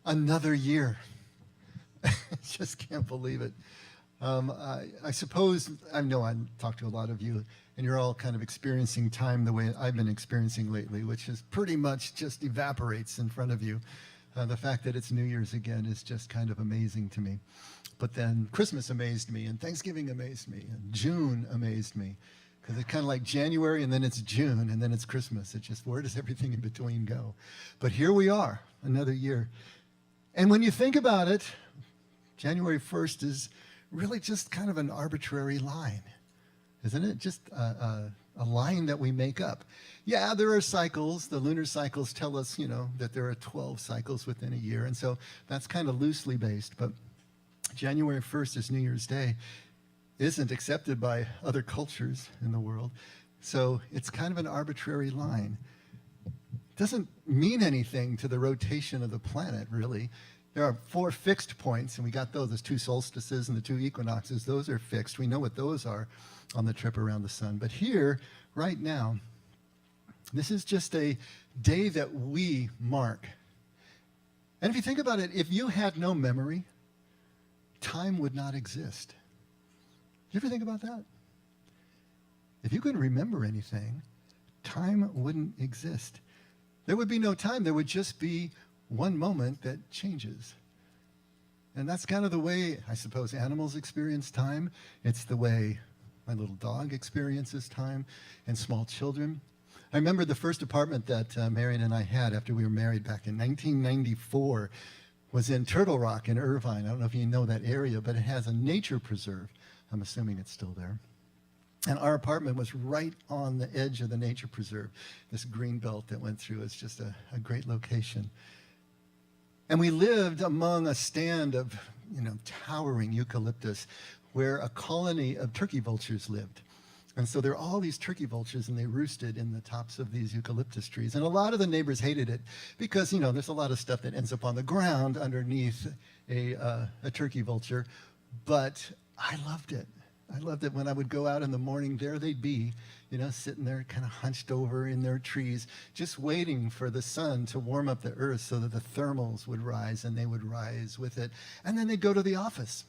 Another year. Just can't believe it. I suppose, I know I talked to a lot of you, and you're all kind of experiencing time the way I've been experiencing lately, which is pretty much just evaporates in front of you. The fact that it's New Year's again is just kind of amazing to me. But then Christmas amazed me, and Thanksgiving amazed me, and June amazed me. Because it's kind of like January, and then it's June, and then it's Christmas. It's just, where does everything in between go? But here we are, another year. And when you think about it, January 1st is really just kind of an arbitrary line, isn't it? Just a line that we make up. Yeah, there are cycles. The lunar cycles tell us, that there are 12 cycles within a year. And so that's kind of loosely based. But January 1st is New Year's Day. Isn't accepted by other cultures in the world. So it's kind of an arbitrary line. Doesn't mean anything to the rotation of the planet, really. There are 4 fixed points, and we got those. There's 2 solstices and the 2 equinoxes. Those are fixed. We know what those are on the trip around the sun. But here, right now, this is just a day that we mark. And if you think about it, if you had no memory, time would not exist. You ever think about that? If you couldn't remember anything, time wouldn't exist. There would be no time. There would just be one moment that changes. And that's kind of the way, I suppose, animals experience time. It's the way my little dog experiences time, and small children. I remember the first apartment that Marion and I had after we were married back in 1994 was in Turtle Rock in Irvine. I don't know if you know that area, but it has a nature preserve. I'm assuming it's still there. And our apartment was right on the edge of the nature preserve, this green belt that went through. It's just a great location. And we lived among a stand of, towering eucalyptus where a colony of turkey vultures lived. And so there are all these turkey vultures, and they roosted in the tops of these eucalyptus trees. And a lot of the neighbors hated it because, there's a lot of stuff that ends up on the ground underneath a turkey vulture. But I loved it. I loved it when I would go out in the morning. There they'd be, sitting there kind of hunched over in their trees, just waiting for the sun to warm up the earth so that the thermals would rise, and they would rise with it. And then they'd go to the office.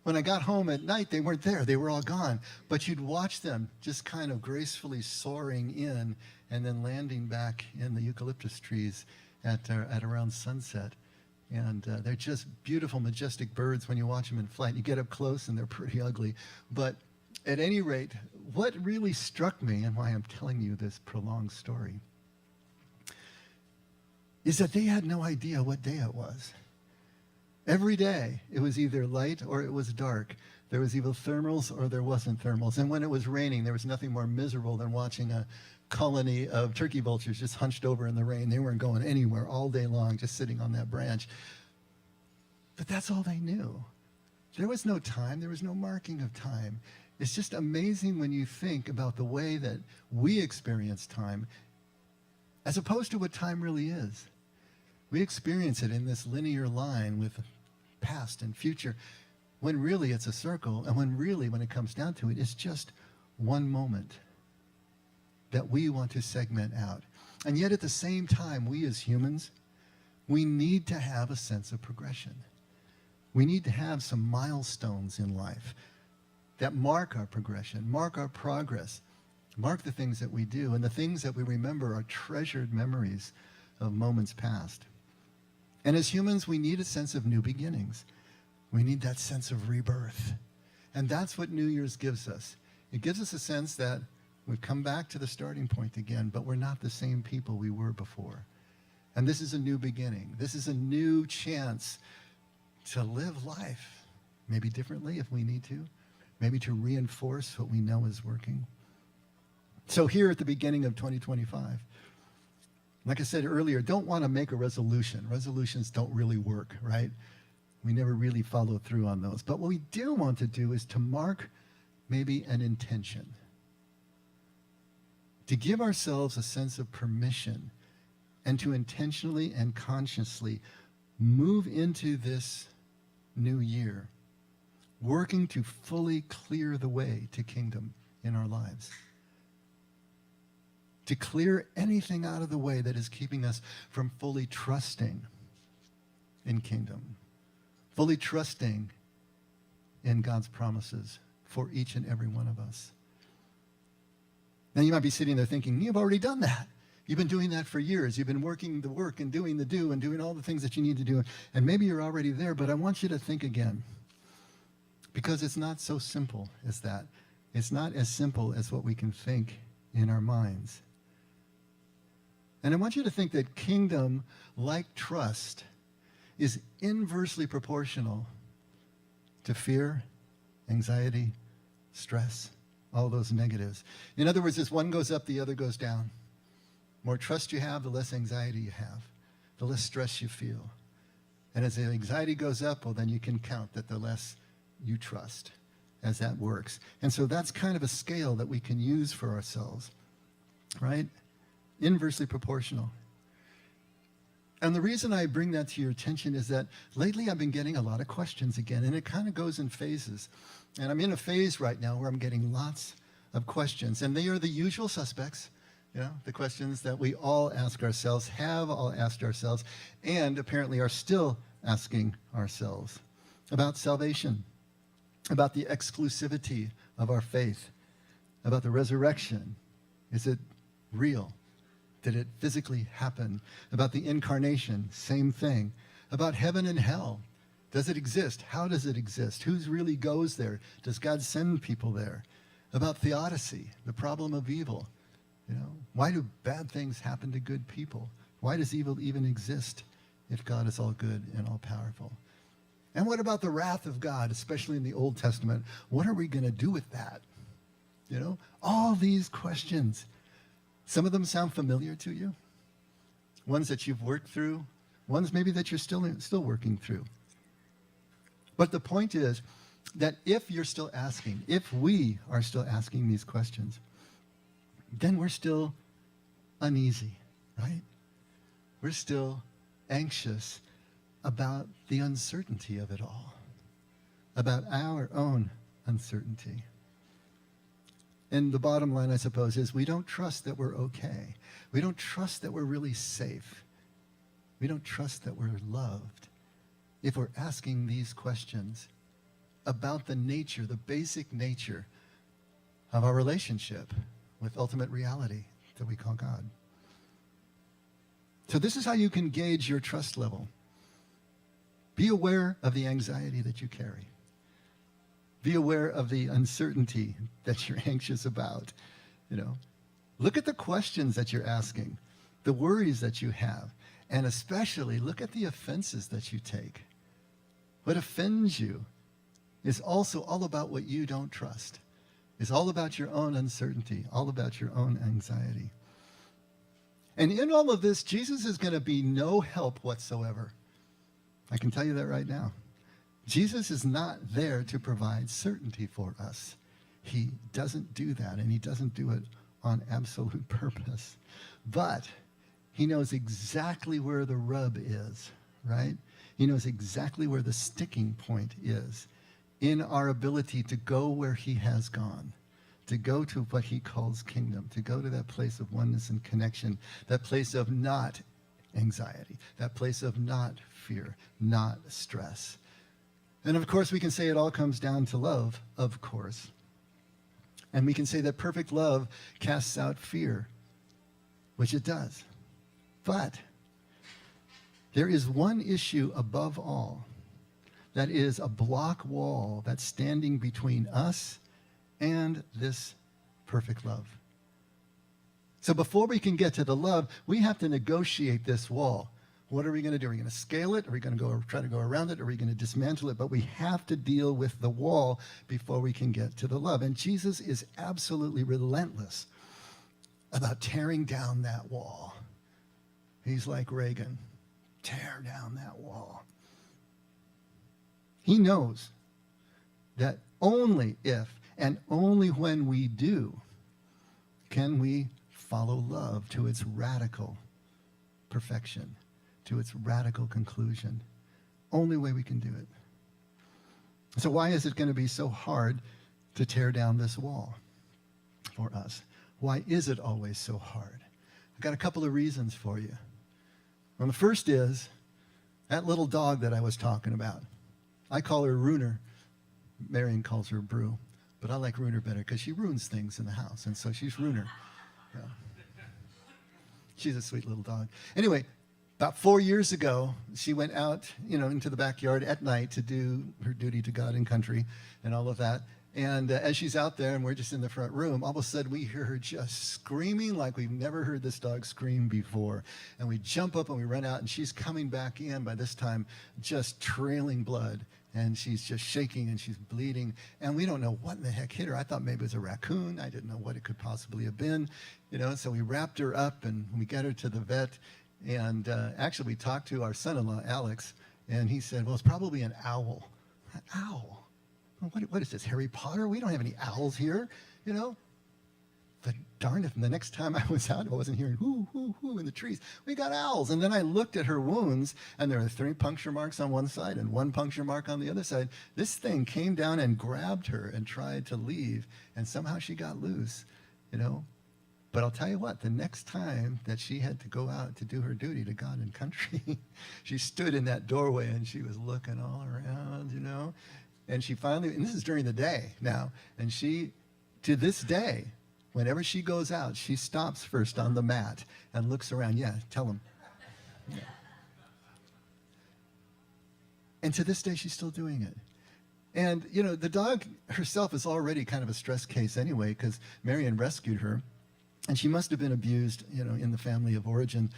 When I got home at night, they weren't there. They were all gone. But you'd watch them just kind of gracefully soaring in and then landing back in the eucalyptus trees at around sunset. And they're just beautiful, majestic birds when you watch them in flight. You get up close, and they're pretty ugly. But at any rate, what really struck me, and why I'm telling you this prolonged story, is that they had no idea what day it was. Every day, it was either light or it was dark. There was either thermals or there wasn't thermals. And when it was raining, there was nothing more miserable than watching a colony of turkey vultures just hunched over in the rain. They weren't going anywhere all day long, just sitting on that branch. But that's all they knew. There was no time. There was no marking of time. It's just amazing when you think about the way that we experience time as opposed to what time really is. We experience it in this linear line with past and future, when really it's a circle, and when it comes down to it, it's just one moment that we want to segment out. And yet at the same time, we as humans, we need to have a sense of progression. We need to have some milestones in life that mark our progression, mark our progress, mark the things that we do, and the things that we remember are treasured memories of moments past. And as humans, we need a sense of new beginnings. We need that sense of rebirth. And that's what New Year's gives us. It gives us a sense that we've come back to the starting point again, but we're not the same people we were before. And this is a new beginning. This is a new chance to live life, maybe differently if we need to, maybe to reinforce what we know is working. So here at the beginning of 2025, like I said earlier, don't want to make a resolution. Resolutions don't really work, right? We never really follow through on those. But what we do want to do is to mark maybe an intention, to give ourselves a sense of permission and to intentionally and consciously move into this new year, working to fully clear the way to kingdom in our lives. To clear anything out of the way that is keeping us from fully trusting in kingdom, fully trusting in God's promises for each and every one of us. Now you might be sitting there thinking, you've already done that. You've been doing that for years. You've been working the work and doing the do and doing all the things that you need to do. And maybe you're already there, but I want you to think again. Because it's not so simple as that. It's not as simple as what we can think in our minds. And I want you to think that kingdom, like trust, is inversely proportional to fear, anxiety, stress, all those negatives. In other words, as one goes up, the other goes down. More trust you have, the less anxiety you have, the less stress you feel. And as the anxiety goes up, well, then you can count that the less you trust as that works. And so that's kind of a scale that we can use for ourselves, right? Inversely proportional. And the reason I bring that to your attention is that lately I've been getting a lot of questions again, and it kind of goes in phases. And I'm in a phase right now where I'm getting lots of questions, and they are the usual suspects. You know, the questions that we all ask ourselves, have all asked ourselves, and apparently are still asking ourselves about salvation, about the exclusivity of our faith, about the resurrection. Is it real? Did it physically happen? About the incarnation, same thing. About heaven and hell. Does it exist? How does it exist? Who really goes there? Does God send people there? About theodicy, the problem of evil. You know, why do bad things happen to good people? Why does evil even exist if God is all good and all powerful? And what about the wrath of God, especially in the Old Testament? What are we going to do with that? You know, all these questions. Some of them sound familiar to you. Ones that you've worked through. Ones maybe that you're still working through. But the point is that if you're still asking, if we are still asking these questions, then we're still uneasy, right? We're still anxious about the uncertainty of it all, about our own uncertainty. And the bottom line, I suppose, is we don't trust that we're okay. We don't trust that we're really safe. We don't trust that we're loved if we're asking these questions about the nature, the basic nature of our relationship with ultimate reality that we call God. So this is how you can gauge your trust level. Be aware of the anxiety that you carry. Be aware of the uncertainty that you're anxious about. You know, look at the questions that you're asking, the worries that you have, and especially look at the offenses that you take. What offends you is also all about what you don't trust. It's all about your own uncertainty, all about your own anxiety. And in all of this, Jesus is going to be no help whatsoever. I can tell you that right now. Jesus is not there to provide certainty for us. He doesn't do that, and he doesn't do it on absolute purpose. But he knows exactly where the rub is, right? He knows exactly where the sticking point is in our ability to go where he has gone, to go to what he calls kingdom, to go to that place of oneness and connection, that place of not anxiety, that place of not fear, not stress. And of course, we can say it all comes down to love, of course. And we can say that perfect love casts out fear, which it does. But there is one issue above all that is a block wall that's standing between us and this perfect love. So before we can get to the love, we have to negotiate this wall. What are we going to do? Are we going to scale it? Are we going to try to go around it? Are we going to dismantle it? But we have to deal with the wall before we can get to the love. And Jesus is absolutely relentless about tearing down that wall. He's like Reagan. Tear down that wall. He knows that only if and only when we do can we follow love to its radical perfection, to its radical conclusion. Only way we can do it. So why is it going to be so hard to tear down this wall for us? Why is it always so hard? I've got a couple of reasons for you. Well, the first is That little dog that I was talking about. I call her Runer. Marion calls her Brew. But I like Runer better because she ruins things in the house. And so she's Runer. Yeah. She's a sweet little dog. Anyway, about 4 years ago, she went out, into the backyard at night to do her duty to God and country and all of that. And as she's out there and we're just in the front room, all of a sudden we hear her just screaming like we've never heard this dog scream before. And we jump up and we run out, and she's coming back in by this time just trailing blood. And she's just shaking and she's bleeding. And we don't know what in the heck hit her. I thought maybe it was a raccoon. I didn't know what it could possibly have been. So we wrapped her up and we got her to the vet. And actually we talked to our son-in-law, Alex, and he said, well, it's probably an owl. An owl? What is this, Harry Potter? We don't have any owls here, But darn it, and the next time I was out, I wasn't hearing hoo, hoo, hoo in the trees. We got owls. And then I looked at her wounds, and there were 3 puncture marks on one side and 1 puncture mark on the other side. This thing came down and grabbed her and tried to leave, and somehow she got loose, But I'll tell you what, the next time that she had to go out to do her duty to God and country, she stood in that doorway and she was looking all around, And she finally, and this is during the day now, and she, to this day, whenever she goes out, she stops first on the mat and looks around. Yeah, tell them. Yeah. And to this day, she's still doing it. And, the dog herself is already kind of a stress case anyway, because Marion rescued her. And she must have been abused, in the family of origin,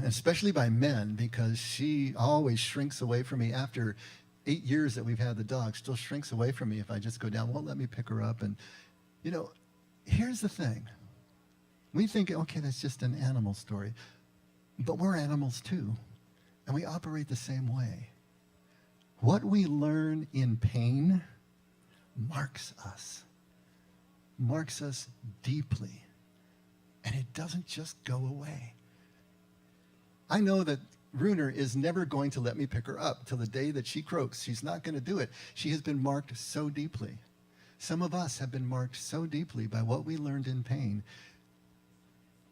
especially by men, because she always shrinks away from me after 8 years that we've had the dog, still shrinks away from me if I just go down, won't let me pick her up. And, here's the thing. We think, okay, that's just an animal story. But we're animals too, and we operate the same way. What we learn in pain marks us deeply, and it doesn't just go away. I know that Runer is never going to let me pick her up till the day that she croaks. She's not going to do it. She has been marked so deeply. Some of us have been marked so deeply by what we learned in pain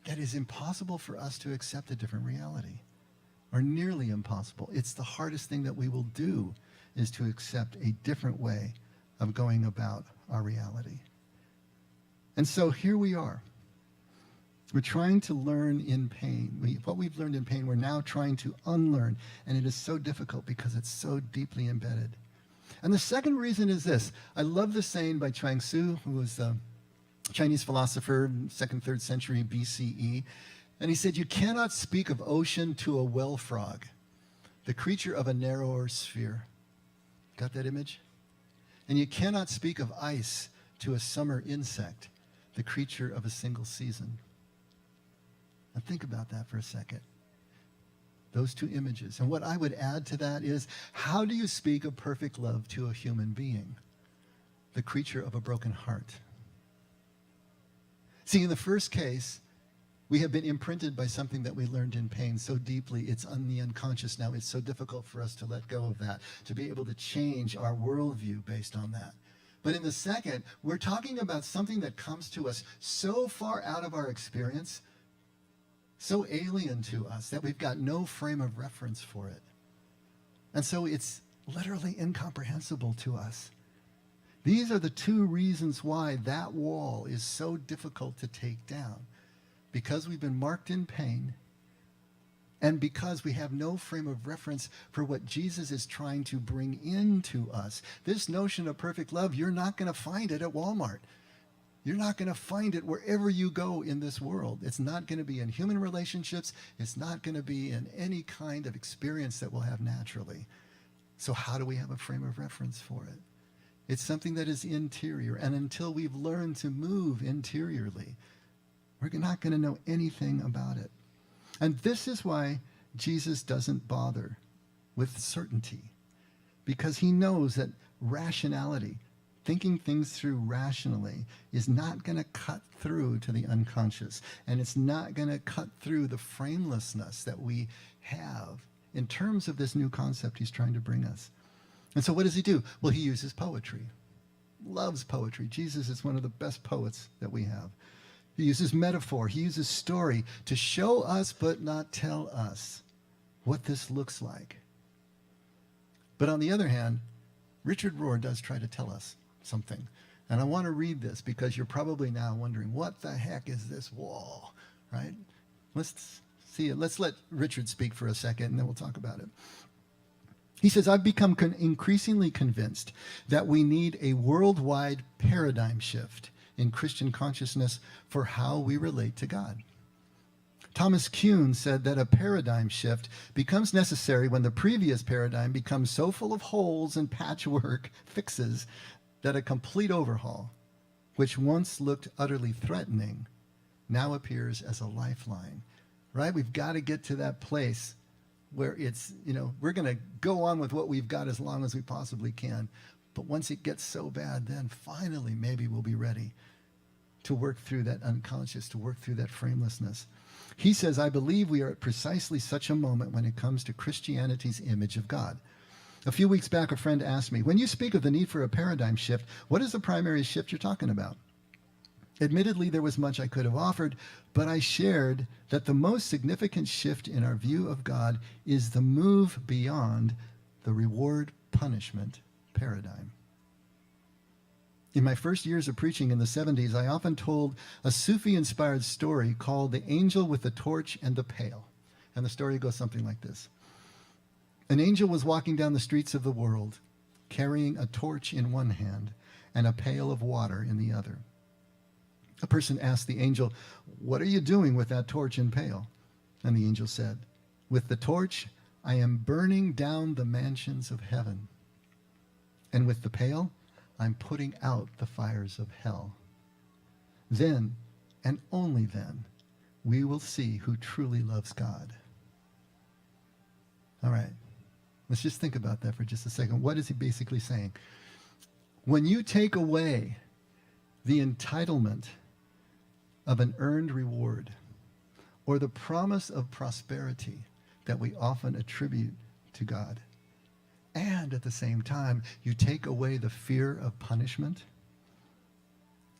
that it's impossible for us to accept a different reality, or nearly impossible. It's the hardest thing that we will do, is to accept a different way of going about our reality. And so here we are. We're trying to learn in pain. What we've learned in pain, we're now trying to unlearn. And it is so difficult because it's so deeply embedded. And the second reason is this. I love the saying by Chuang Tzu, who was a Chinese philosopher, 2nd, 3rd century BCE. And he said, you cannot speak of ocean to a well frog, the creature of a narrower sphere. Got that image? And you cannot speak of ice to a summer insect, the creature of a single season. Now think about that for a second. Those 2 images. And what I would add to that is, how do you speak of perfect love to a human being, the creature of a broken heart? See, in the first case, we have been imprinted by something that we learned in pain so deeply, it's on the unconscious now. It's so difficult for us to let go of that, to be able to change our worldview based on that. But in the second, we're talking about something that comes to us so far out of our experience, so alien to us, that we've got no frame of reference for it. And so it's literally incomprehensible to us. These are the 2 reasons why that wall is so difficult to take down. Because we've been marked in pain, and because we have no frame of reference for what Jesus is trying to bring into us. This notion of perfect love, you're not going to find it at Walmart. You're not going to find it wherever you go in this world. It's not going to be in human relationships. It's not going to be in any kind of experience that we'll have naturally. So how do we have a frame of reference for it? It's something that is interior. And until we've learned to move interiorly, we're not going to know anything about it. And this is why Jesus doesn't bother with certainty, because he knows that rationality, thinking things through rationally, is not going to cut through to the unconscious, and it's not going to cut through the framelessness that we have in terms of this new concept he's trying to bring us. And so what does he do? Well, he uses poetry. Loves poetry. Jesus is one of the best poets that we have. He uses metaphor. He uses story to show us but not tell us what this looks like. But on the other hand, Richard Rohr does try to tell us something. And I want to read this because you're probably now wondering, what the heck is this wall, right? Let's see it. Let's let Richard speak for a second, and then we'll talk about it. He says, I've become increasingly convinced that we need a worldwide paradigm shift in Christian consciousness for how we relate to God. Thomas Kuhn said that a paradigm shift becomes necessary when the previous paradigm becomes so full of holes and patchwork fixes that a complete overhaul, which once looked utterly threatening, now appears as a lifeline, right? We've got to get to that place where it's, we're going to go on with what we've got as long as we possibly can. But once it gets so bad, then finally maybe we'll be ready to work through that unconscious, to work through that framelessness. He says, I believe we are at precisely such a moment when it comes to Christianity's image of God. A few weeks back, a friend asked me, when you speak of the need for a paradigm shift, what is the primary shift you're talking about? Admittedly, there was much I could have offered, but I shared that the most significant shift in our view of God is the move beyond the reward-punishment paradigm. In my first years of preaching in the 70s, I often told a Sufi-inspired story called The Angel with the Torch and the Pail. And the story goes something like this. An angel was walking down the streets of the world, carrying a torch in one hand and a pail of water in the other. A person asked the angel, what are you doing with that torch and pail? And the angel said, with the torch, I am burning down the mansions of heaven. And with the pail, I'm putting out the fires of hell. Then, and only then, we will see who truly loves God. All right, let's just think about that for just a second. What is he basically saying? When you take away the entitlement of an earned reward or the promise of prosperity that we often attribute to God, and at the same time, you take away the fear of punishment,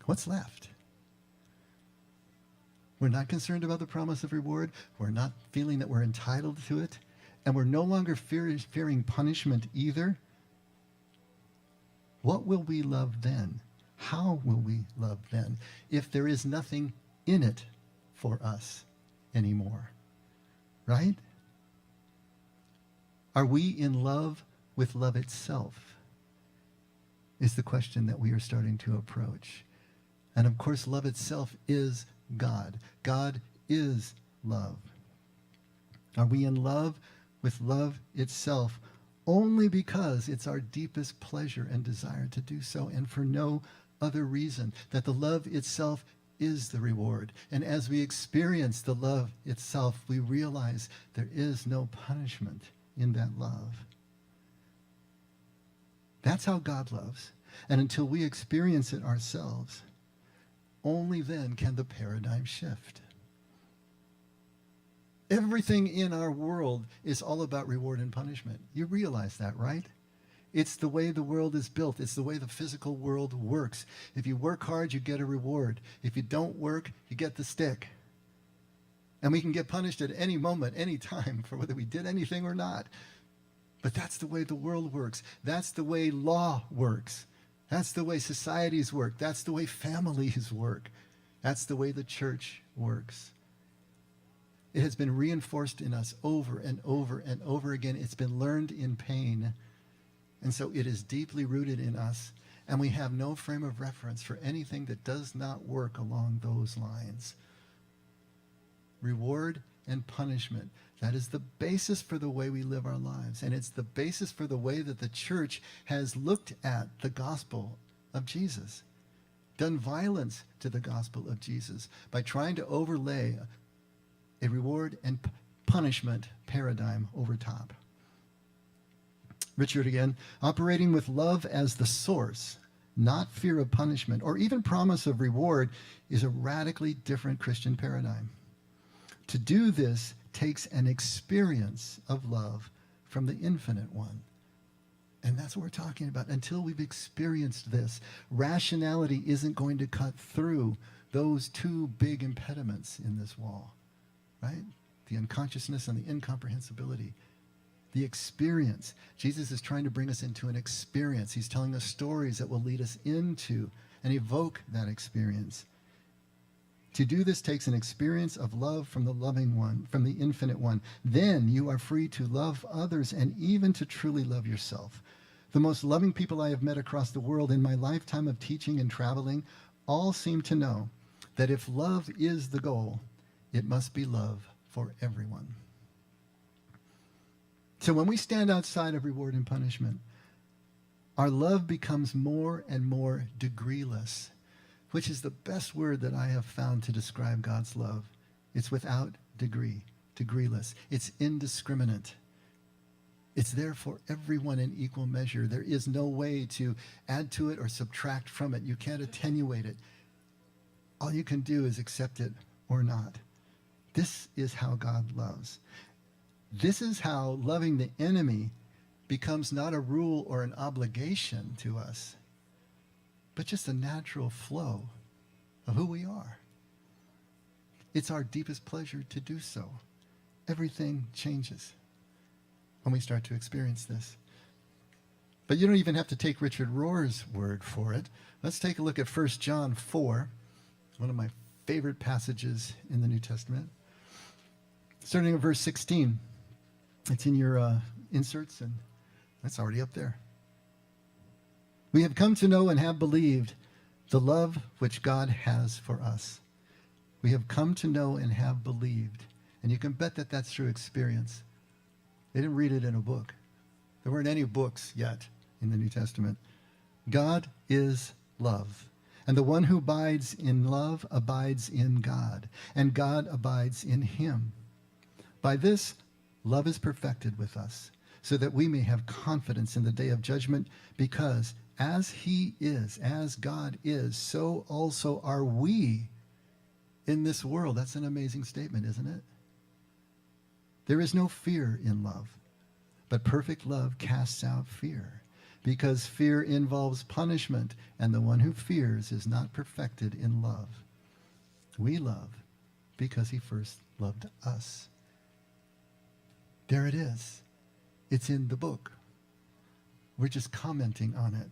what's left? We're not concerned about the promise of reward. We're not feeling that we're entitled to it. And we're no longer fearing punishment either. What will we love then? How will we love then if there is nothing in it for us anymore? Right? Are we in love with love itself? Is the question that we are starting to approach. And of course, love itself is God. God is love. Are we in love with love itself only because it's our deepest pleasure and desire to do so, and for no other reason, that the love itself is the reward? And as we experience the love itself, we realize there is no punishment in that love. That's how God loves. And until we experience it ourselves, only then can the paradigm shift. Everything in our world is all about reward and punishment. You realize that, right? It's the way the world is built. It's the way the physical world works. If you work hard, you get a reward. If you don't work, you get the stick. And we can get punished at any moment, any time, for whether we did anything or not. But that's the way the world works. That's the way law works. That's the way societies work. That's the way families work. That's the way the church works. It has been reinforced in us over and over and over again. It's been learned in pain. And so it is deeply rooted in us. And we have no frame of reference for anything that does not work along those lines. Reward and punishment. That is the basis for the way we live our lives. And it's the basis for the way that the church has looked at the gospel of Jesus, done violence to the gospel of Jesus by trying to overlay a reward and punishment paradigm over top. Richard again, operating with love as the source, not fear of punishment or even promise of reward, is a radically different Christian paradigm. To do this takes an experience of love from the infinite one. And that's what we're talking about. Until we've experienced this, rationality isn't going to cut through those two big impediments in this wall, right? The unconsciousness and the incomprehensibility. The experience. Jesus is trying to bring us into an experience. He's telling us stories that will lead us into and evoke that experience. To do this takes an experience of love from the loving one, from the infinite one. Then you are free to love others and even to truly love yourself. The most loving people I have met across the world in my lifetime of teaching and traveling all seem to know that if love is the goal, it must be love for everyone. So when we stand outside of reward and punishment, our love becomes more and more degreeless, which is the best word that I have found to describe God's love. It's without degree, degreeless. It's indiscriminate. It's there for everyone in equal measure. There is no way to add to it or subtract from it. You can't attenuate it. All you can do is accept it or not. This is how God loves. This is how loving the enemy becomes not a rule or an obligation to us, but just a natural flow of who we are. It's our deepest pleasure to do so. Everything changes when we start to experience this. But you don't even have to take Richard Rohr's word for it. Let's take a look at 1 John 4, one of my favorite passages in the New Testament. Starting at verse 16. It's in your inserts, and that's already up there. We have come to know and have believed the love which God has for us. We have come to know and have believed. And you can bet that that's through experience. They didn't read it in a book. There weren't any books yet in the New Testament. God is love. And the one who abides in love abides in God, and God abides in him. By this, love is perfected with us, so that we may have confidence in the day of judgment, because as he is, as God is, so also are we in this world. That's an amazing statement, isn't it? There is no fear in love, but perfect love casts out fear, because fear involves punishment, and the one who fears is not perfected in love. We love because he first loved us. There it is. It's in the book. We're just commenting on it.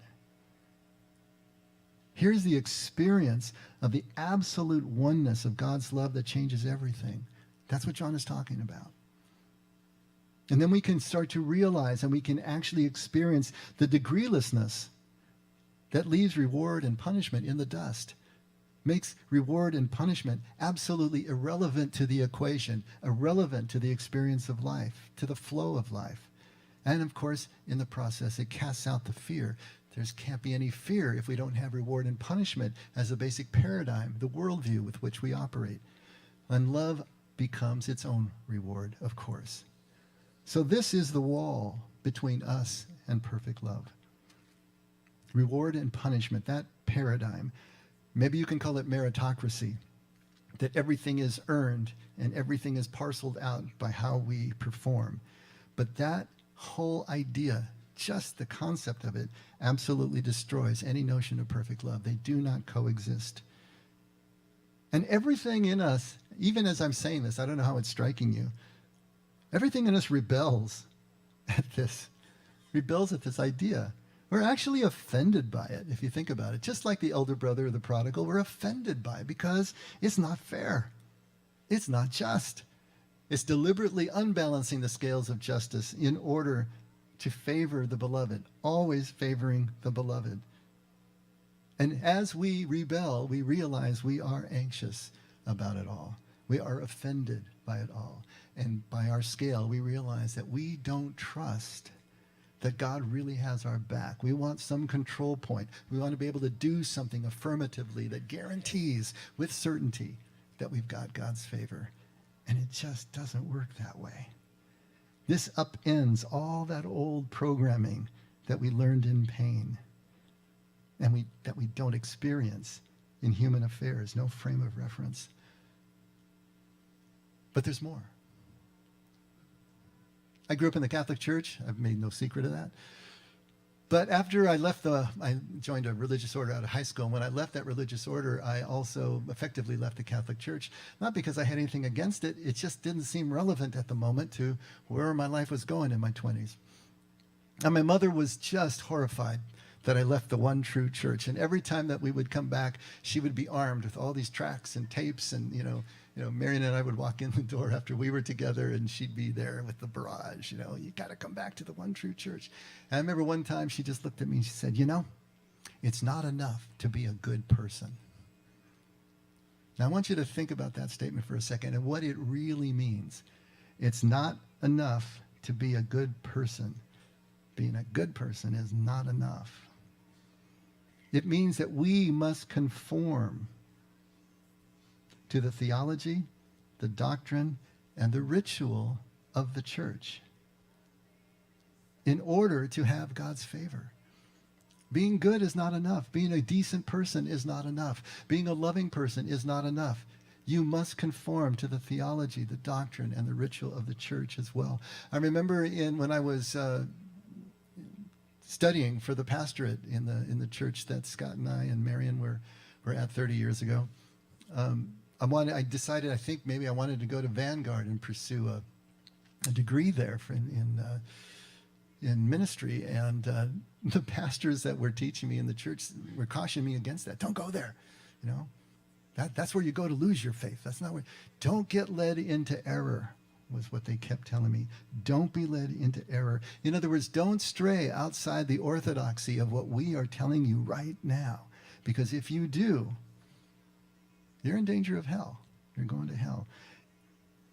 Here's the experience of the absolute oneness of God's love that changes everything. That's what John is talking about. And then we can start to realize and we can actually experience the degreelessness that leaves reward and punishment in the dust. Makes reward and punishment absolutely irrelevant to the equation, irrelevant to the experience of life, to the flow of life. And of course, in the process, it casts out the fear. There can't be any fear if we don't have reward and punishment as a basic paradigm, the worldview with which we operate. And love becomes its own reward, of course. So this is the wall between us and perfect love. Reward and punishment, that paradigm. Maybe you can call it meritocracy, that everything is earned and everything is parceled out by how we perform. But that whole idea, just the concept of it, absolutely destroys any notion of perfect love. They do not coexist. And everything in us, even as I'm saying this, I don't know how it's striking you, everything in us rebels at this idea. We're actually offended by it, if you think about it. Just like the elder brother of the prodigal, we're offended by it because it's not fair. It's not just. It's deliberately unbalancing the scales of justice in order to favor the beloved, always favoring the beloved. And as we rebel, we realize we are anxious about it all. We are offended by it all. And by our scale, we realize that we don't trust that God really has our back. We want some control point. We want to be able to do something affirmatively that guarantees with certainty that we've got God's favor. And it just doesn't work that way. This upends all that old programming that we learned in pain and that we don't experience in human affairs, no frame of reference. But there's more. I grew up in the Catholic Church. I've made no secret of that. But after I joined a religious order out of high school. And when I left that religious order, I also effectively left the Catholic Church. Not because I had anything against it. It just didn't seem relevant at the moment to where my life was going in my 20s. And my mother was just horrified that I left the one true church. And every time that we would come back, she would be armed with all these tracts and tapes. And, Marion and I would walk in the door after we were together, and she'd be there with the barrage. You got to come back to the one true church. And I remember one time she just looked at me and she said, it's not enough to be a good person. Now, I want you to think about that statement for a second and what it really means. It's not enough to be a good person. Being a good person is not enough. It means that we must conform to the theology, the doctrine, and the ritual of the church in order to have God's favor. Being good is not enough. Being a decent person is not enough. Being a loving person is not enough. You must conform to the theology, the doctrine, and the ritual of the church as well. I remember when I was studying for the pastorate in the church that Scott and I and Marion were at 30 years ago. I decided I think maybe I wanted to go to Vanguard and pursue a degree there in ministry. And the pastors that were teaching me in the church were cautioning me against that. Don't go there. That's where you go to lose your faith. That's not where. Don't get led into error, was what they kept telling me. Don't be led into error. In other words, don't stray outside the orthodoxy of what we are telling you right now. Because if you do, you're in danger of hell. You're going to hell.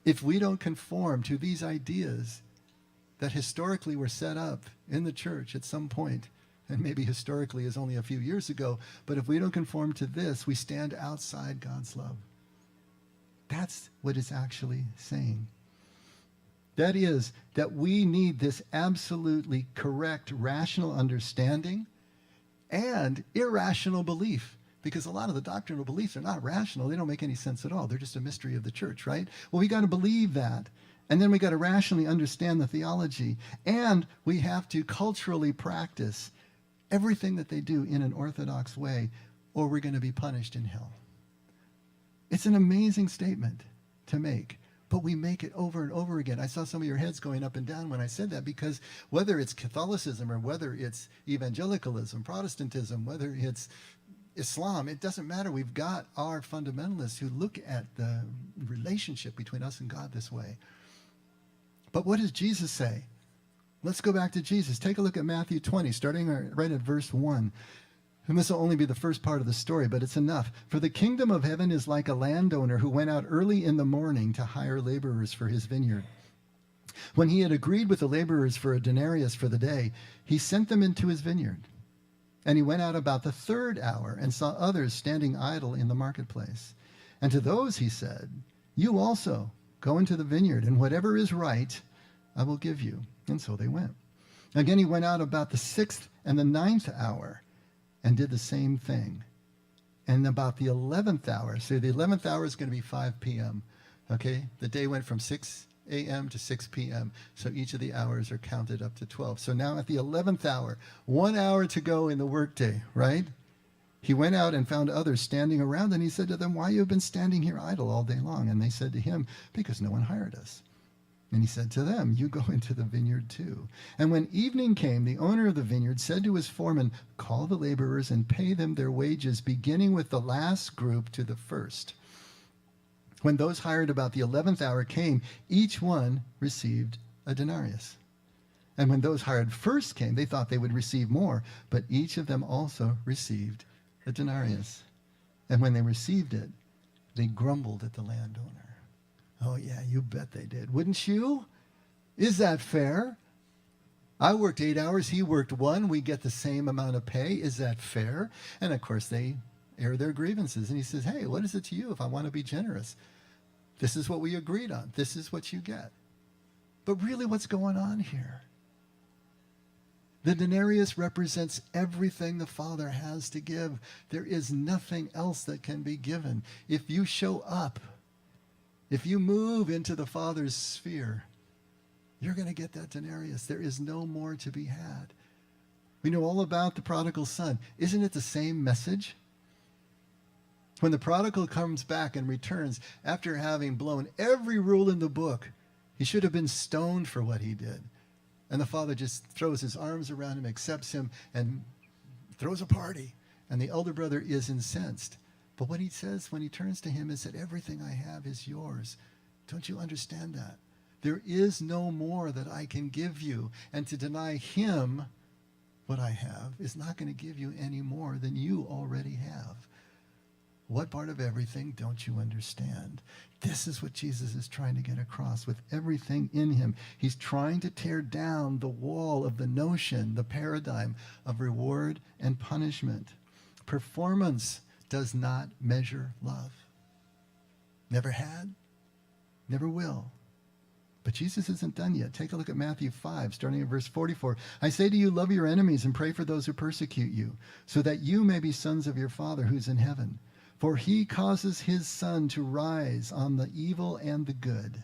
If we don't conform to these ideas that historically were set up in the church at some point, and maybe historically is only a few years ago, but if we don't conform to this, we stand outside God's love. That's what it's actually saying. That is, that we need this absolutely correct, rational understanding and irrational belief. Because a lot of the doctrinal beliefs are not rational. They don't make any sense at all. They're just a mystery of the church, right? Well, we got to believe that. And then we got to rationally understand the theology. And we have to culturally practice everything that they do in an orthodox way, or we're going to be punished in hell. It's an amazing statement to make. But we make it over and over again. I saw some of your heads going up and down when I said that, because whether it's Catholicism or whether it's evangelicalism, Protestantism, whether it's Islam, it doesn't matter. We've got our fundamentalists who look at the relationship between us and God this way. But what does Jesus say? Let's go back to Jesus. Take a look at Matthew 20, starting right at verse 1. And this will only be the first part of the story, but it's enough. For the kingdom of heaven is like a landowner who went out early in the morning to hire laborers for his vineyard. When he had agreed with the laborers for a denarius for the day, he sent them into his vineyard. And he went out about the third hour and saw others standing idle in the marketplace. And to those he said, "You also go into the vineyard, and whatever is right I will give you." And so they went. Again he went out about the 6th and the 9th hour and did the same thing. And about the 11th hour, so the 11th hour is going to be 5 p.m., okay? The day went from 6 a.m. to 6 p.m., so each of the hours are counted up to 12. So now at the 11th hour, 1 hour to go in the workday, right? He went out and found others standing around, and he said to them, "Why you have been standing here idle all day long?" And they said to him, "Because no one hired us." And he said to them, "You go into the vineyard too." And when evening came, the owner of the vineyard said to his foreman, "Call the laborers and pay them their wages, beginning with the last group to the first." When those hired about the 11th hour came, each one received a denarius. And when those hired first came, they thought they would receive more, but each of them also received a denarius. And when they received it, they grumbled at the landowner. Oh, yeah, you bet they did. Wouldn't you? Is that fair? I worked 8 hours. He worked 1. We get the same amount of pay. Is that fair? And, of course, they air their grievances. And he says, "Hey, what is it to you if I want to be generous? This is what we agreed on. This is what you get." But really, what's going on here? The denarius represents everything the Father has to give. There is nothing else that can be given. If you show up, if you move into the Father's sphere, you're going to get that denarius. There is no more to be had. We know all about the prodigal son. Isn't it the same message? When the prodigal comes back and returns after having blown every rule in the book, he should have been stoned for what he did. And the father just throws his arms around him, accepts him, and throws a party. And the elder brother is incensed. But what he says when he turns to him is that everything I have is yours. Don't you understand that? There is no more that I can give you. And to deny him what I have is not going to give you any more than you already have. What part of everything don't you understand? This is what Jesus is trying to get across with everything in him. He's trying to tear down the wall of the notion, the paradigm of reward and punishment. Performance does not measure love. Never had, never will. But Jesus isn't done yet. Take a look at Matthew 5, starting at verse 44. I say to you, love your enemies and pray for those who persecute you, so that you may be sons of your Father who's in heaven. For he causes his sun to rise on the evil and the good,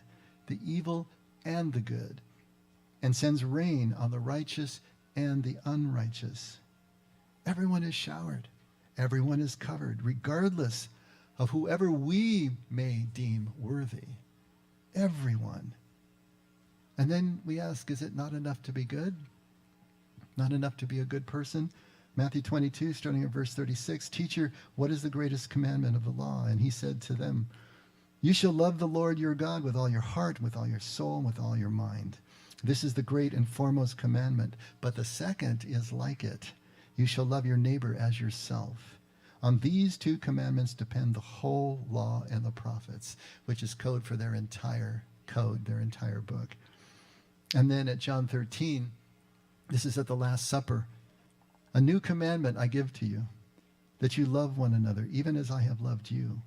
and sends rain on the righteous and the unrighteous. Everyone is showered. Everyone is covered, regardless of whoever we may deem worthy. Everyone. And then we ask, is it not enough to be good? Not enough to be a good person? Matthew 22, starting at verse 36, Teacher, what is the greatest commandment of the law? And he said to them, you shall love the Lord your God with all your heart, with all your soul, and with all your mind. This is the great and foremost commandment. But the second is like it. You shall love your neighbor as yourself. On these two commandments depend the whole law and the prophets, which is code for their entire book. And then at John 13, this is at the Last Supper. A new commandment I give to you, that you love one another, even as I have loved you,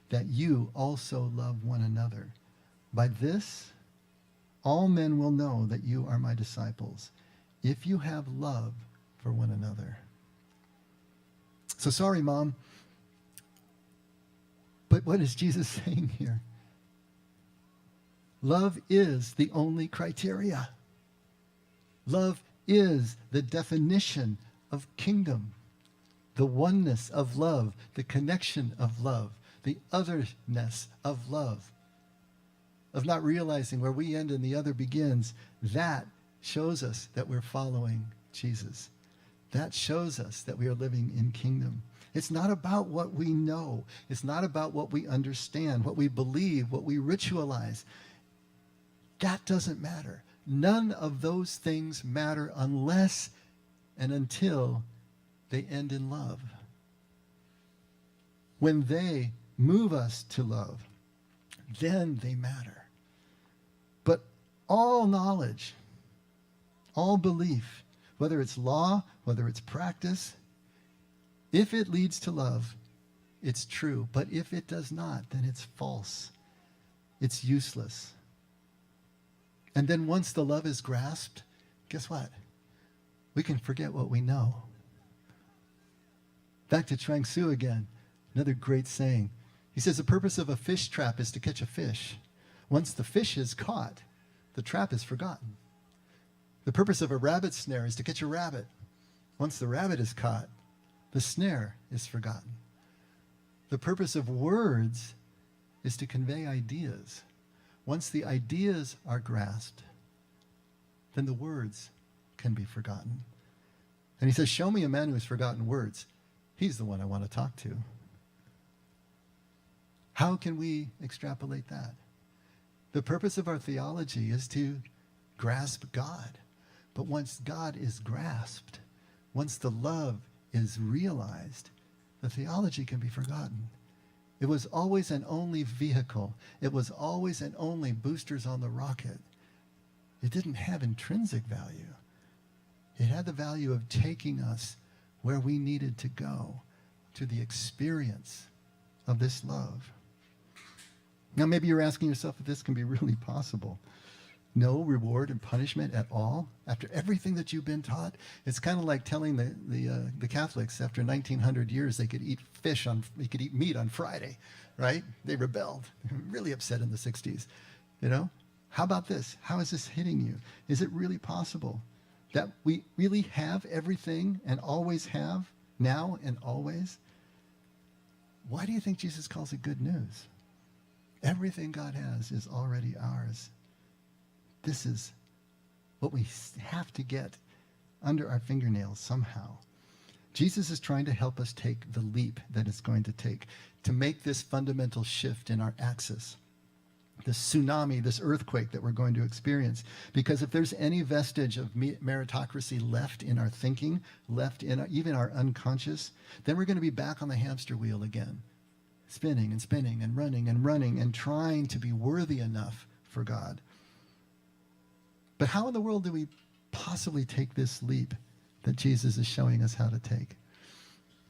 that you also love one another. By this, all men will know that you are my disciples, if you have love for one another. So sorry, Mom, but what is Jesus saying here? Love is the only criteria. Love is the definition of kingdom, the oneness of love, the connection of love, the otherness of love, of not realizing where we end and the other begins. That shows us that we're following Jesus. That shows us that we are living in kingdom. It's not about what we know. It's not about what we understand, what we believe, what we ritualize. That doesn't matter. None of those things matter unless and until they end in love. When they move us to love, then they matter. But all knowledge, all belief, whether it's law, whether it's practice, if it leads to love, it's true. But if it does not, then it's false. It's useless. And then once the love is grasped, guess what? We can forget what we know. Back to Chuang Tzu again, another great saying. He says the purpose of a fish trap is to catch a fish. Once the fish is caught, the trap is forgotten. The purpose of a rabbit snare is to catch a rabbit. Once the rabbit is caught, the snare is forgotten. The purpose of words is to convey ideas. Once the ideas are grasped, then the words can be forgotten. And he says, show me a man who has forgotten words. He's the one I want to talk to. How can we extrapolate that? The purpose of our theology is to grasp God. But once God is grasped, once the love is realized, the theology can be forgotten. It was always and only vehicle. It was always and only boosters on the rocket. It didn't have intrinsic value. It had the value of taking us where we needed to go, to the experience of this love. Now, maybe you're asking yourself if this can be really possible. No reward and punishment at all after everything that you've been taught. It's kind of like telling the Catholics after 1900 years they could eat meat on Friday, right? They rebelled. They were really upset in the 60s. You know, how about this? How is this hitting you? Is it really possible? that we really have everything and always have, now and always, why do you think Jesus calls it good news? Everything God has is already ours. This is what we have to get under our fingernails somehow. Jesus is trying to help us take the leap that it's going to take to make this fundamental shift in our axis, this tsunami, this earthquake that we're going to experience. Because if there's any vestige of meritocracy left in our thinking, left in even our unconscious, then we're going to be back on the hamster wheel again, spinning and spinning and running and trying to be worthy enough for God. But how in the world do we possibly take this leap that Jesus is showing us how to take?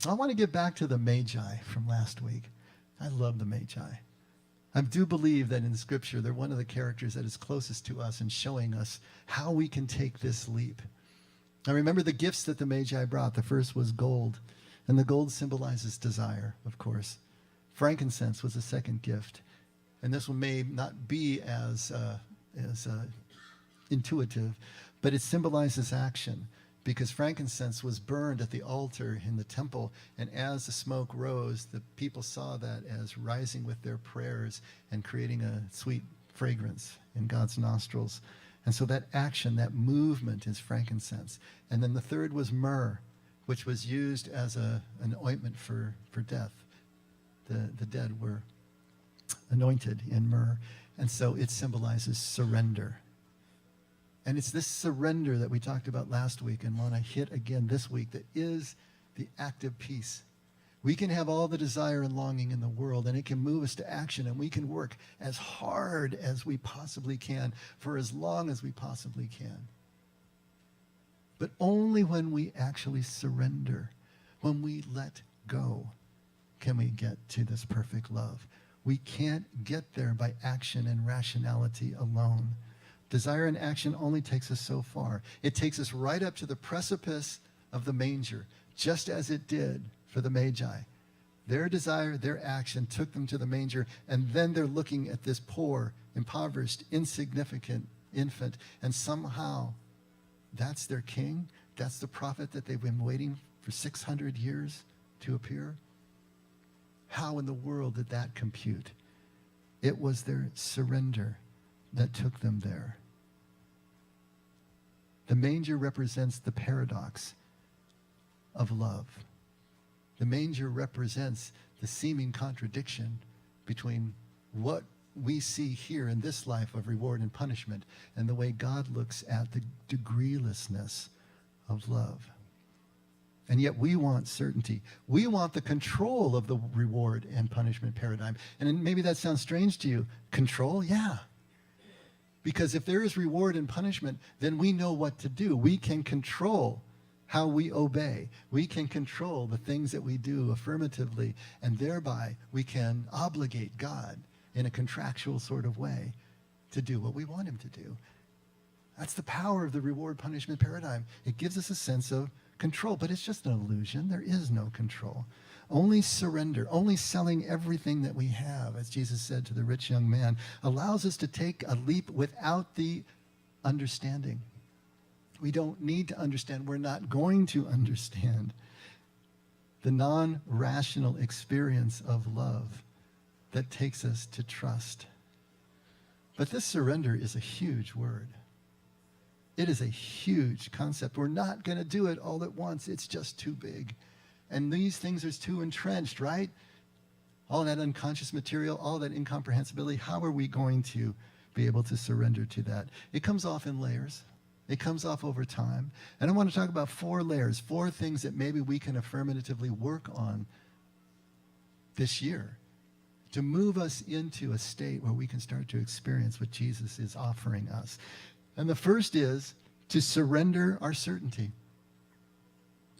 I want to get back to the Magi from last week. I love the Magi. I do believe that in Scripture, they're one of the characters that is closest to us in showing us how we can take this leap. I remember the gifts that the Magi brought. The first was gold, and the gold symbolizes desire, of course. Frankincense was the second gift, and this one may not be as intuitive, but it symbolizes action, because frankincense was burned at the altar in the temple, and as the smoke rose, the people saw that as rising with their prayers and creating a sweet fragrance in God's nostrils. And so that action, that movement is frankincense. And then the third was myrrh, which was used as an ointment for death. The dead were anointed in myrrh, and so it symbolizes surrender. And it's this surrender that we talked about last week and want to hit again this week that is the active piece. We can have all the desire and longing in the world, and it can move us to action, and we can work as hard as we possibly can for as long as we possibly can. But only when we actually surrender, when we let go, can we get to this perfect love. We can't get there by action and rationality alone. Desire and action only takes us so far. It takes us right up to the precipice of the manger, just as it did for the Magi. Their desire, their action took them to the manger, and then they're looking at this poor, impoverished, insignificant infant, and somehow that's their king. That's the prophet that they've been waiting for 600 years to appear. How in the world did that compute? It was their surrender that took them there. The manger represents the paradox of love. The manger represents the seeming contradiction between what we see here in this life of reward and punishment and the way God looks at the degreelessness of love. And yet we want certainty. We want the control of the reward and punishment paradigm. And maybe that sounds strange to you. Control? Yeah. Because if there is reward and punishment, then we know what to do. We can control how we obey. We can control the things that we do affirmatively, and thereby we can obligate God in a contractual sort of way to do what we want him to do. That's the power of the reward-punishment paradigm. It gives us a sense of control, but it's just an illusion. There is no control. Only surrender, only selling everything that we have, as Jesus said to the rich young man, allows us to take a leap without the understanding. We don't need to understand. We're not going to understand the non-rational experience of love that takes us to trust. But this surrender is a huge word. It is a huge concept. We're not going to do it all at once. It's just too big. And these things are too entrenched, right? All that unconscious material, all that incomprehensibility, how are we going to be able to surrender to that? It comes off in layers. It comes off over time. And I want to talk about 4 layers, 4 things that maybe we can affirmatively work on this year to move us into a state where we can start to experience what Jesus is offering us. And the first is to surrender our certainty.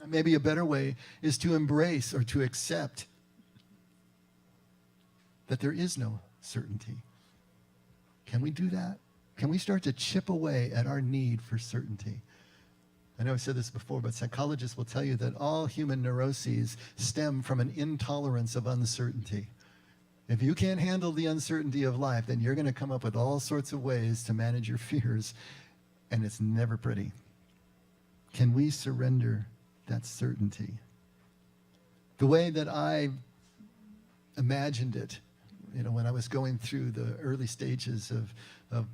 Maybe a better way is to embrace or to accept that there is no certainty. Can we do that? Can we start to chip away at our need for certainty? I know I've said this before, but psychologists will tell you that all human neuroses stem from an intolerance of uncertainty. If you can't handle the uncertainty of life, then you're going to come up with all sorts of ways to manage your fears, and it's never pretty. Can we surrender that certainty? The way that I imagined it, when I was going through the early stages of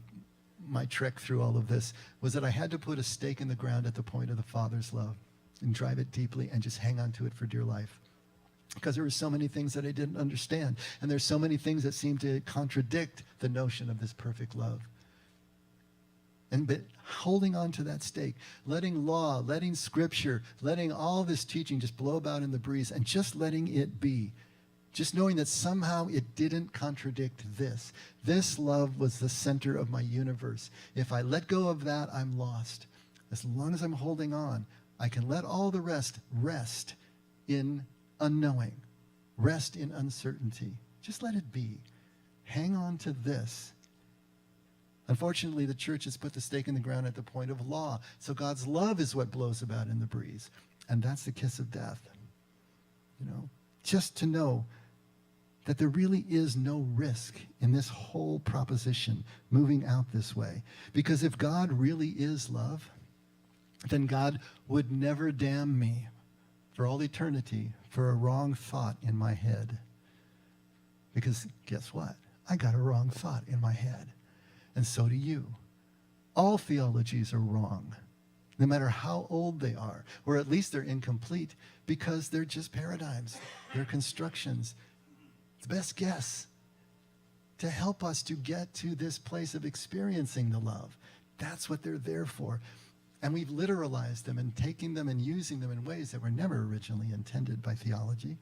my trek through all of this, was that I had to put a stake in the ground at the point of the Father's love and drive it deeply and just hang on to it for dear life. Because there were so many things that I didn't understand. And there's so many things that seem to contradict the notion of this perfect love. But holding on to that stake, letting law, letting scripture, letting all this teaching just blow about in the breeze and just letting it be. Just knowing that somehow it didn't contradict this. This love was the center of my universe. If I let go of that, I'm lost. As long as I'm holding on, I can let all the rest in unknowing, rest in uncertainty. Just let it be. Hang on to this. Unfortunately, the church has put the stake in the ground at the point of law. So God's love is what blows about in the breeze. And that's the kiss of death. Just to know that there really is no risk in this whole proposition moving out this way. Because if God really is love, then God would never damn me for all eternity for a wrong thought in my head. Because guess what? I got a wrong thought in my head. And so do you. All theologies are wrong, no matter how old they are, or at least they're incomplete, because they're just paradigms. They're constructions. It's best guess to help us to get to this place of experiencing the love. That's what they're there for. And we've literalized them and taken them and using them in ways that were never originally intended by theology.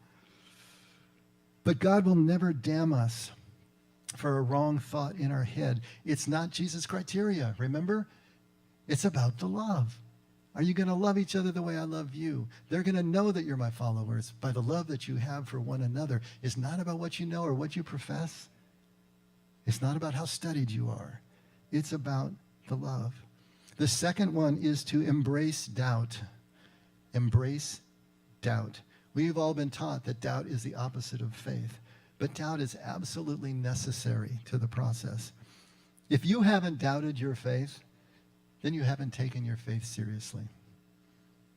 But God will never damn us for a wrong thought in our head. It's not Jesus' criteria, remember? It's about the love. Are you going to love each other the way I love you? They're going to know that you're my followers by the love that you have for one another. It's not about what you know or what you profess. It's not about how studied you are. It's about the love. The second one is to embrace doubt. Embrace doubt. We've all been taught that doubt is the opposite of faith. But doubt is absolutely necessary to the process. If you haven't doubted your faith, then you haven't taken your faith seriously.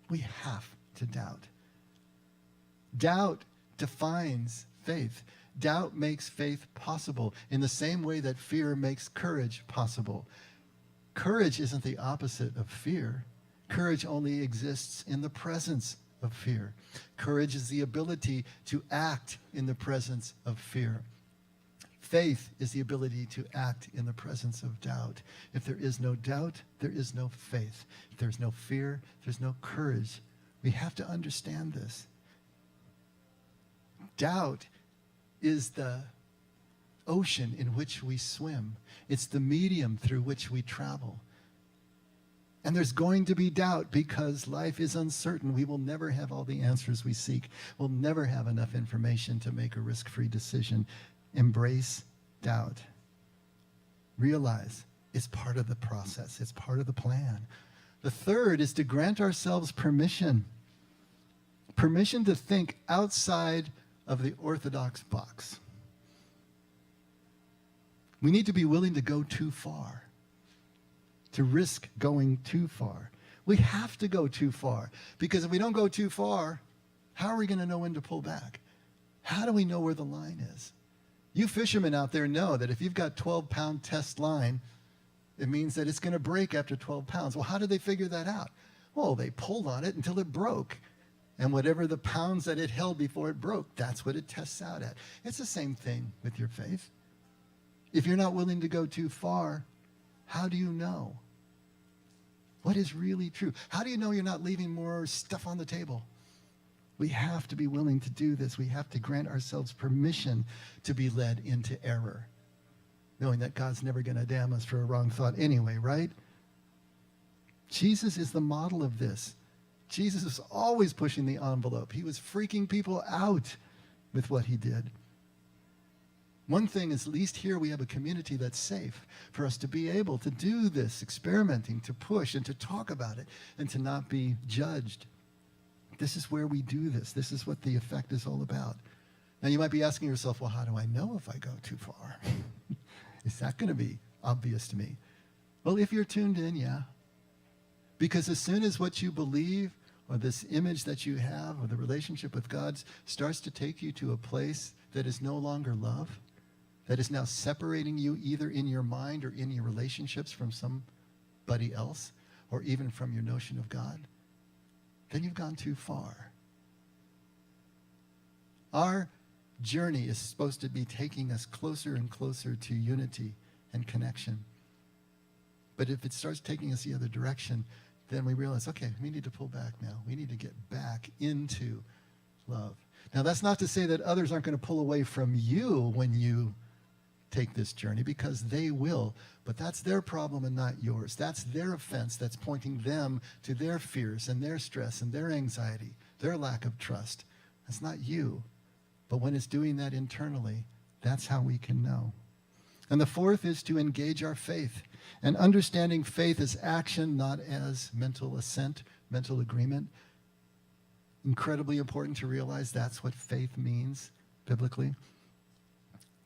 We have to doubt. Doubt defines faith. Doubt makes faith possible in the same way that fear makes courage possible. Courage isn't the opposite of fear. Courage only exists in the presence of fear. Courage is the ability to act in the presence of fear. Faith is the ability to act in the presence of doubt. If there is no doubt, there is no faith. If there's no fear, there's no courage. We have to understand this. Doubt is the ocean in which we swim. It's the medium through which we travel. And there's going to be doubt because life is uncertain. We will never have all the answers we seek. We'll never have enough information to make a risk-free decision. Embrace doubt. Realize it's part of the process. It's part of the plan. The third is to grant ourselves permission. Permission to think outside of the orthodox box. We need to be willing to go too far, to risk going too far. We have to go too far, because if we don't go too far, how are we going to know when to pull back? How do we know where the line is? You fishermen out there know that if you've got 12-pound test line, it means that it's going to break after 12 pounds. Well, how did they figure that out? Well, they pulled on it until it broke. And whatever the pounds that it held before it broke, that's what it tests out at. It's the same thing with your faith. If you're not willing to go too far, how do you know what is really true? How do you know you're not leaving more stuff on the table? We have to be willing to do this. We have to grant ourselves permission to be led into error, knowing that God's never going to damn us for a wrong thought anyway, right? Jesus is the model of this. Jesus was always pushing the envelope. He was freaking people out with what he did. One thing is, at least here we have a community that's safe for us to be able to do this, experimenting, to push and to talk about it and to not be judged. This is where we do this. This is what the effect is all about. Now you might be asking yourself, well, how do I know if I go too far? Is that going to be obvious to me? Well, if you're tuned in, yeah. Because as soon as what you believe or this image that you have or the relationship with God starts to take you to a place that is no longer love, that is now separating you either in your mind or in your relationships from somebody else, or even from your notion of God, then you've gone too far. Our journey is supposed to be taking us closer and closer to unity and connection. But if it starts taking us the other direction, then we realize, okay, we need to pull back now. We need to get back into love. Now, that's not to say that others aren't going to pull away from you when you take this journey, because they will. But that's their problem and not yours. That's their offense that's pointing them to their fears and their stress and their anxiety, their lack of trust. That's not you. But when it's doing that internally, that's how we can know. And the fourth is to engage our faith. And understanding faith as action, not as mental assent, mental agreement. Incredibly important to realize that's what faith means biblically.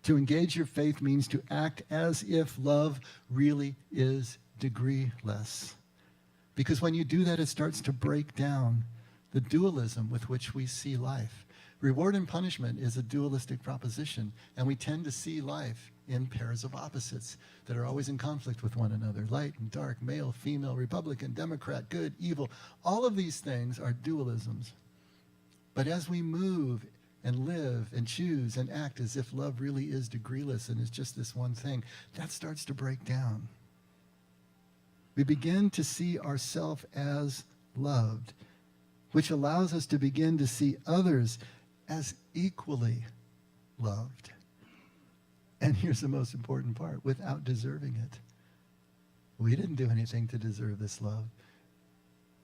To engage your faith means to act as if love really is degreeless. Because when you do that, it starts to break down the dualism with which we see life. Reward and punishment is a dualistic proposition, and we tend to see life in pairs of opposites that are always in conflict with one another. Light and dark, male, female, Republican, Democrat, good, evil. All of these things are dualisms. But as we move and live and choose and act as if love really is degreeless and is just this one thing, that starts to break down. We begin to see ourselves as loved, which allows us to begin to see others as equally loved. And here's the most important part, without deserving it. We didn't do anything to deserve this love.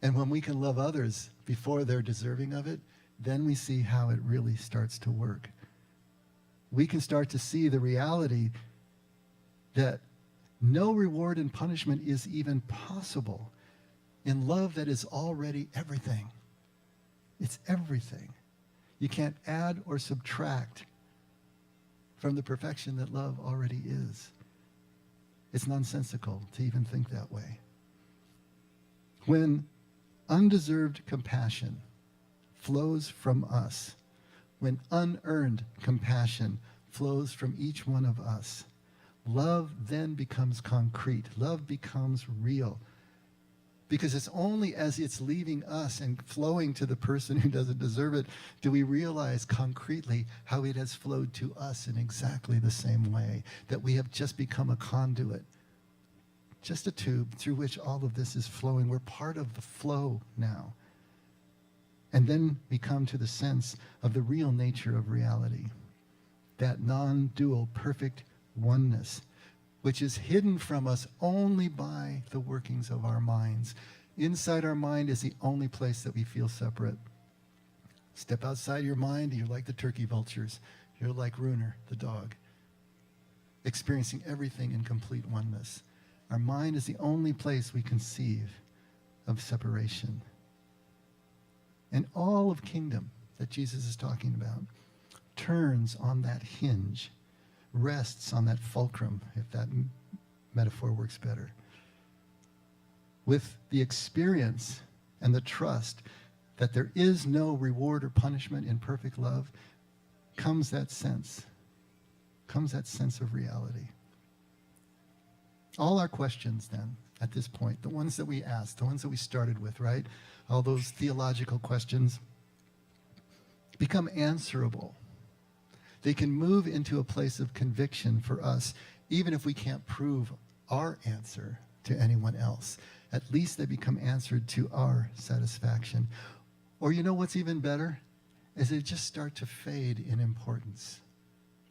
And when we can love others before they're deserving of it, then we see how it really starts to work. We can start to see the reality that no reward and punishment is even possible in love that is already everything. It's everything. You can't add or subtract from the perfection that love already is. It's nonsensical to even think that way. When undeserved compassion flows from us, when unearned compassion flows from each one of us, love then becomes concrete. Love becomes real. Because it's only as it's leaving us and flowing to the person who doesn't deserve it do we realize concretely how it has flowed to us in exactly the same way, that we have just become a conduit, just a tube through which all of this is flowing. We're part of the flow now. And then we come to the sense of the real nature of reality, that non-dual, perfect oneness, which is hidden from us only by the workings of our minds. Inside our mind is the only place that we feel separate. Step outside your mind, you're like the turkey vultures. You're like Runer, the dog, experiencing everything in complete oneness. Our mind is the only place we conceive of separation. And all of kingdom that Jesus is talking about turns on that hinge, rests on that fulcrum, if that metaphor works better. With the experience and the trust that there is no reward or punishment in perfect love, comes that sense of reality. All our questions then, at this point, the ones that we asked, the ones that we started with, right? All those theological questions become answerable. They can move into a place of conviction for us, even if we can't prove our answer to anyone else. At least they become answered to our satisfaction. Or you know what's even better? Is they just start to fade in importance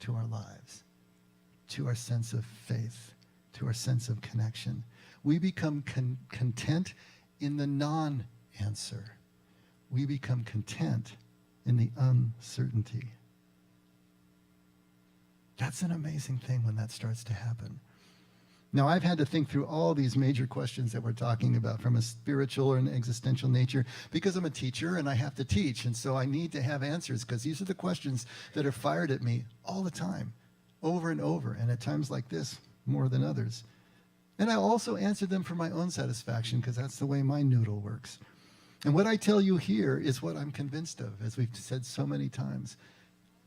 to our lives, to our sense of faith, to our sense of connection. We become content in the non-answer. We become content in the uncertainty. That's an amazing thing when that starts to happen. Now, I've had to think through all these major questions that we're talking about from a spiritual or an existential nature because I'm a teacher and I have to teach. And so I need to have answers because these are the questions that are fired at me all the time, over and over. And at times like this, more than others. And I also answer them for my own satisfaction, because that's the way my noodle works. And what I tell you here is what I'm convinced of, as we've said so many times.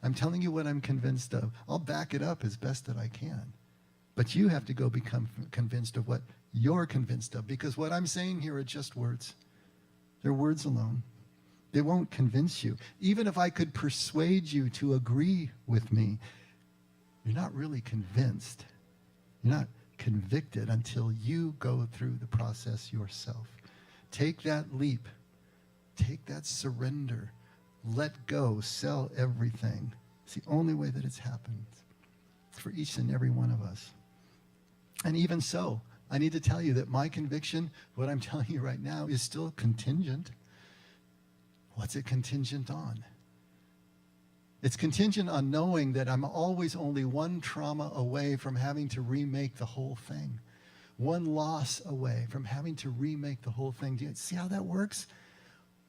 I'm telling you what I'm convinced of. I'll back it up as best that I can. But you have to go become convinced of what you're convinced of, because what I'm saying here are just words. They're words alone. They won't convince you. Even if I could persuade you to agree with me, you're not really convinced. You're not convicted until you go through the process yourself. Take that leap. Take that surrender. Let go. Sell everything. It's the only way that it's happened for each and every one of us. And even so, I need to tell you that my conviction, what I'm telling you right now, is still contingent. What's it contingent on? It's contingent on knowing that I'm always only one trauma away from having to remake the whole thing. One loss away from having to remake the whole thing. Do you see how that works?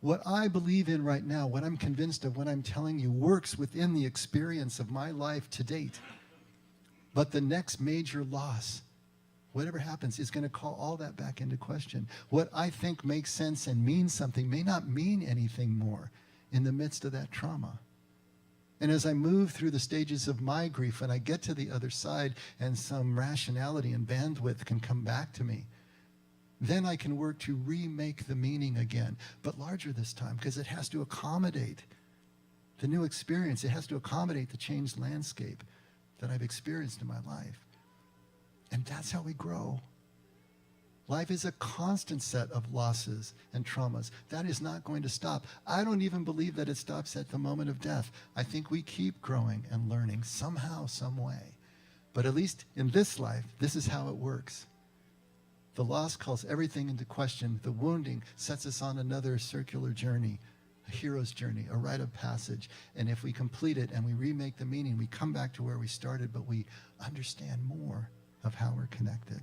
What I believe in right now, what I'm convinced of, what I'm telling you, works within the experience of my life to date. But the next major loss, whatever happens, is going to call all that back into question. What I think makes sense and means something may not mean anything more in the midst of that trauma. And as I move through the stages of my grief, when I get to the other side and some rationality and bandwidth can come back to me, then I can work to remake the meaning again, but larger this time, because it has to accommodate the new experience. It has to accommodate the changed landscape that I've experienced in my life. And that's how we grow. Life is a constant set of losses and traumas. That is not going to stop. I don't even believe that it stops at the moment of death. I think we keep growing and learning somehow, some way. But at least in this life, this is how it works. The loss calls everything into question. The wounding sets us on another circular journey, a hero's journey, a rite of passage. And if we complete it and we remake the meaning, we come back to where we started, but we understand more of how we're connected.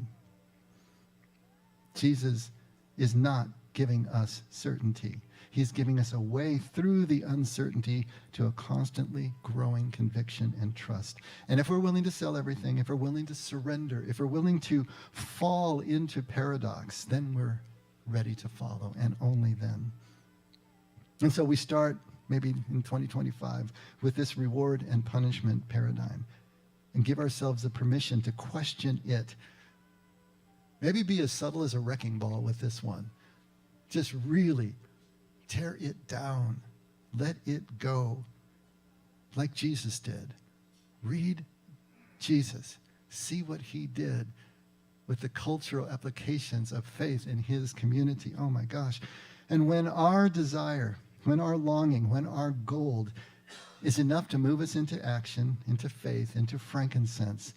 Jesus is not giving us certainty. He's giving us a way through the uncertainty to a constantly growing conviction and trust. And if we're willing to sell everything, if we're willing to surrender, if we're willing to fall into paradox, then we're ready to follow, and only then. And so we start maybe in 2025 with this reward and punishment paradigm, and give ourselves the permission to question it. Maybe be as subtle as a wrecking ball with this one. Just really tear it down. Let it go. Like Jesus did. Read Jesus. See what he did with the cultural applications of faith in his community. Oh my gosh. And when our desire, when our longing, when our goal is enough to move us into action, into faith, into frankincense,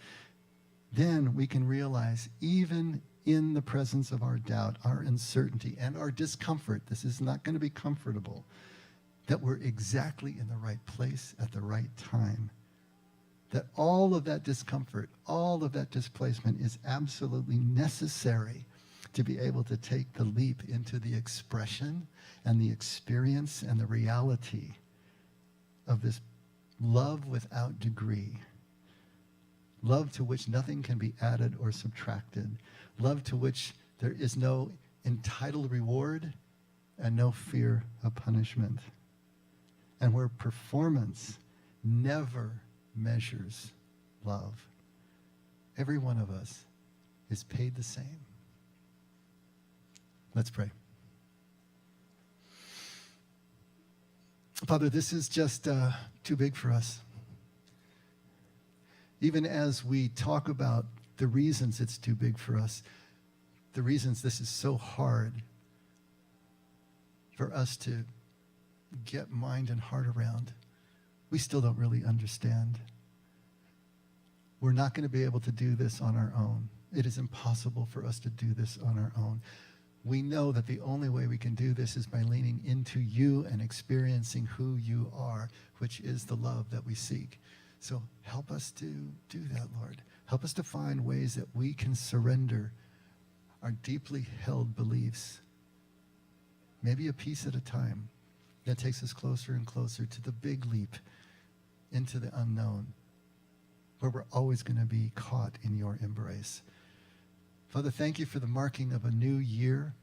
then we can realize, even in the presence of our doubt, our uncertainty, and our discomfort, this is not going to be comfortable, that we're exactly in the right place at the right time. That all of that discomfort, all of that displacement is absolutely necessary to be able to take the leap into the expression and the experience and the reality of this love without degree. Love to which nothing can be added or subtracted. Love to which there is no entitled reward and no fear of punishment. And where performance never measures love. Every one of us is paid the same. Let's pray. Father, this is just too big for us. Even as we talk about the reasons it's too big for us, the reasons this is so hard for us to get mind and heart around, we still don't really understand. We're not going to be able to do this on our own. It is impossible for us to do this on our own. We know that the only way we can do this is by leaning into you and experiencing who you are, which is the love that we seek. So help us to do that, Lord. Help us to find ways that we can surrender our deeply held beliefs, maybe a piece at a time, that takes us closer and closer to the big leap into the unknown, where we're always going to be caught in your embrace. Father, thank you for the marking of a new year,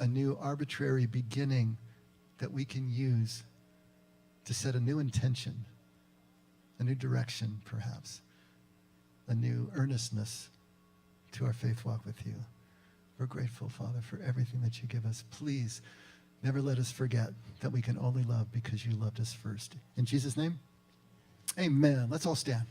a new arbitrary beginning that we can use to set a new intention, a new direction, perhaps, a new earnestness to our faith walk with you. We're grateful, Father, for everything that you give us. Please never let us forget that we can only love because you loved us first. In Jesus' name, amen. Let's all stand.